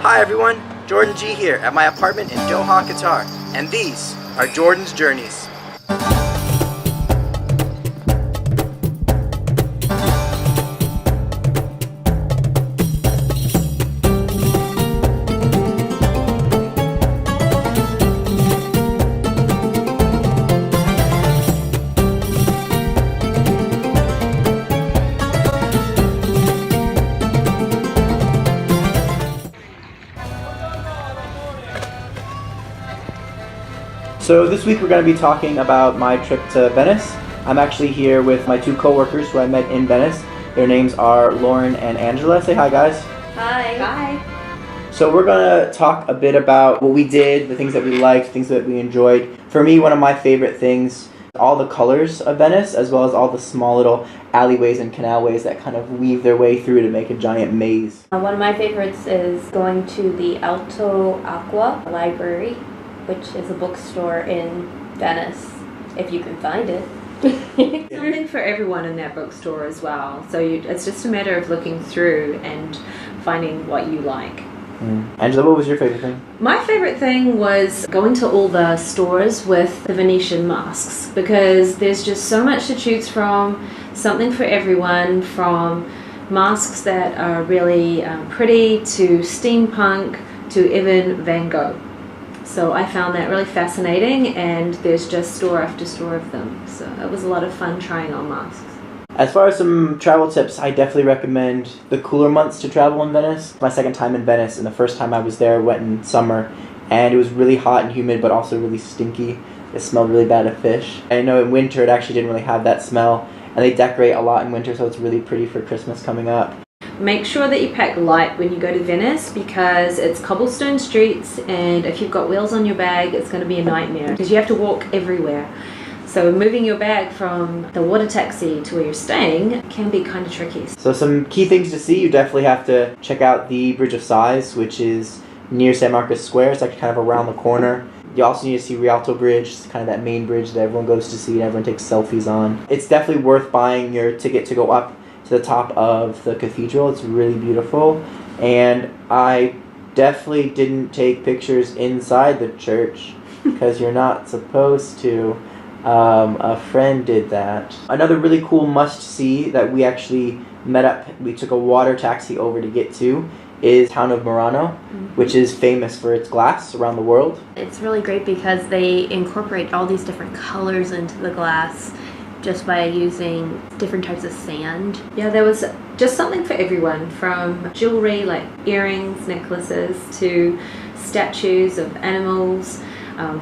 Hi everyone, Jordyn G here at my apartment in Doha, Qatar, and these are Jordyn's Journeys. So this week we're going to be talking about my trip to Venice. I'm actually here with my two co-workers who I met in Venice. Their names are Lauren and Angela. Say hi, guys. Hi. Hi. So we're going to talk a bit about what we did, the things that we liked, things that we enjoyed. For me, one of my favorite things, all the colors of Venice, as well as all the small little alleyways and canalways that kind of weave their way through to make a giant maze. One of my favorites is going to the Alto Acqua Library, which is a bookstore in Venice, if you can find it. Something for everyone in that bookstore as well. So it's just a matter of looking through and finding what you like. Angela, what was your favorite thing? My favorite thing was going to all the stores with the Venetian masks, because there's just so much to choose from, something for everyone, from masks that are really pretty to steampunk to even Van Gogh. So I found that really fascinating, and there's just store after store of them. So it was a lot of fun trying on masks. As far as some travel tips, I definitely recommend the cooler months to travel in Venice. My second time in Venice, and the first time I was there went in summer, and it was really hot and humid, but also really stinky. It smelled really bad of fish. I know in winter it actually didn't really have that smell, and they decorate a lot in winter, so it's really pretty for Christmas coming up. Make sure that you pack light when you go to Venice, because it's cobblestone streets, and if you've got wheels on your bag, it's going to be a nightmare because you have to walk everywhere. So moving your bag from the water taxi to where you're staying can be kind of tricky. So some key things to see, you definitely have to check out the Bridge of Sighs, which is near San Marcos Square. It's actually kind of around the corner. You also need to see Rialto Bridge. It's kind of that main bridge that everyone goes to see and everyone takes selfies on. It's definitely worth buying your ticket to go up to the top of the cathedral. It's really beautiful, and I definitely didn't take pictures inside the church because you're not supposed to. A friend did that. Another really cool must-see that we actually met up, we took a water taxi over to get to, is town of Murano, which is famous for its glass around the world. It's really great because they incorporate all these different colors into the glass just by using different types of sand. Yeah, there was just something for everyone, from jewelry like earrings, necklaces, to statues of animals,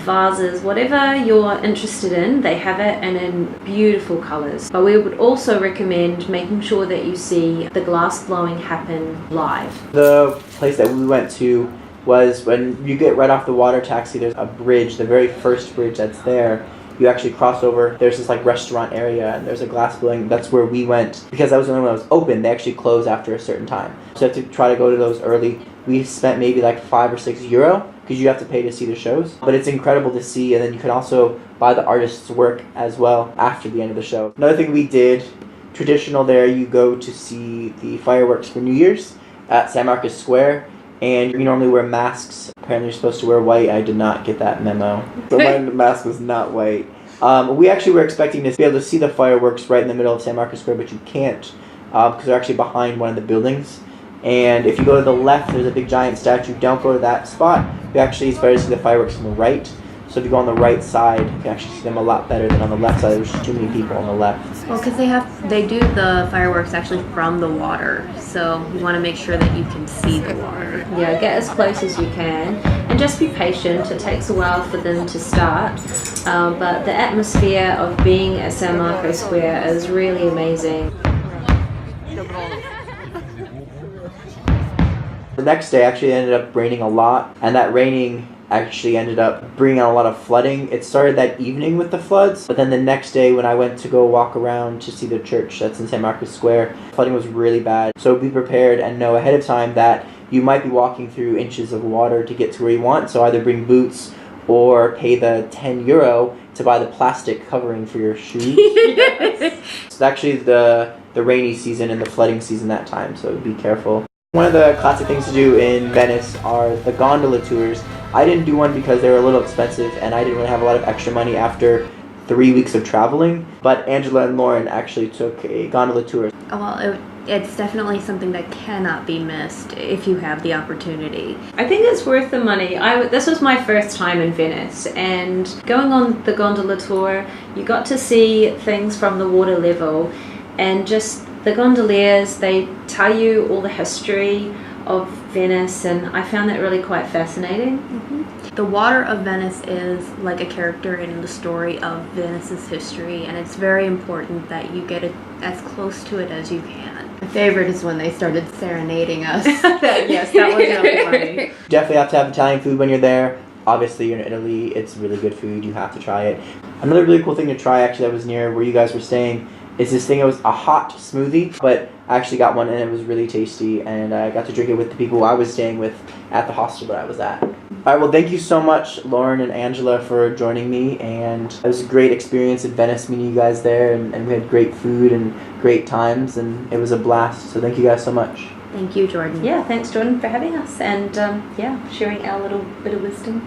vases, whatever you're interested in, they have it, and in beautiful colors. But we would also recommend making sure that you see the glass blowing happen live. The place that we went to was when you get right off the water taxi, there's a bridge, the very first bridge that's there. You actually cross over, there's this like restaurant area, and there's a glass blowing. That's where we went, because that was the only one that was open. They actually close after a certain time, so you have to try to go to those early. We spent maybe like €5 or €6 because you have to pay to see the shows, but it's incredible to see. And then you can also buy the artist's work as well after the end of the show. Another thing we did, traditional there, you go to see the fireworks for New Year's at San Marcos Square, and you normally wear masks. Apparently you're supposed to wear white. I did not get that memo, so my mask was not white. We actually were expecting to be able to see the fireworks right in the middle of San Marcos Square, but you can't because they're actually behind one of the buildings. And if you go to the left, there's a big giant statue. Don't go to that spot. It's better to see the fireworks from the right. So if you go on the right side, you can actually see them a lot better than on the left side. There's too many people on the left. Well, because they do the fireworks actually from the water, so you want to make sure that you can see the water. Yeah, get as close as you can, and just be patient. It takes a while for them to start, but the atmosphere of being at San Marcos Square is really amazing. The next day actually ended up raining a lot, and that raining actually ended up bringing on a lot of flooding. It started that evening with the floods, but then the next day when I went to go walk around to see the church that's in San Marcos Square, flooding was really bad. So be prepared and know ahead of time that you might be walking through inches of water to get to where you want, so either bring boots or pay the €10 to buy the plastic covering for your shoes. It's actually the rainy season and the flooding season that time, so be careful. One of the classic things to do in Venice are the gondola tours. I didn't do one because they were a little expensive and I didn't really have a lot of extra money after 3 weeks of traveling, but Angela and Lauren actually took a gondola tour. Well, it's definitely something that cannot be missed if you have the opportunity. I think it's worth the money. This was my first time in Venice, and going on the gondola tour, you got to see things from the water level, and just the gondoliers, they tell you all the history of Venice, and I found that really quite fascinating. Mm-hmm. The water of Venice is like a character in the story of Venice's history, and it's very important that you get it as close to it as you can. My favorite is when they started serenading us. Yes, that was really funny. Definitely have to have Italian food when you're there. Obviously, you're in Italy. It's really good food. You have to try it. Another really cool thing to try, actually, that was near where you guys were staying, is this thing. It was a hot smoothie, but I actually got one and it was really tasty, and I got to drink it with the people I was staying with at the hostel that I was at. Alright, well, thank you so much, Lauren and Angela, for joining me, and it was a great experience in Venice meeting you guys there, and we had great food and great times, and it was a blast, so thank you guys so much. Thank you, Jordyn. Yeah, thanks, Jordyn, for having us, and sharing our little bit of wisdom.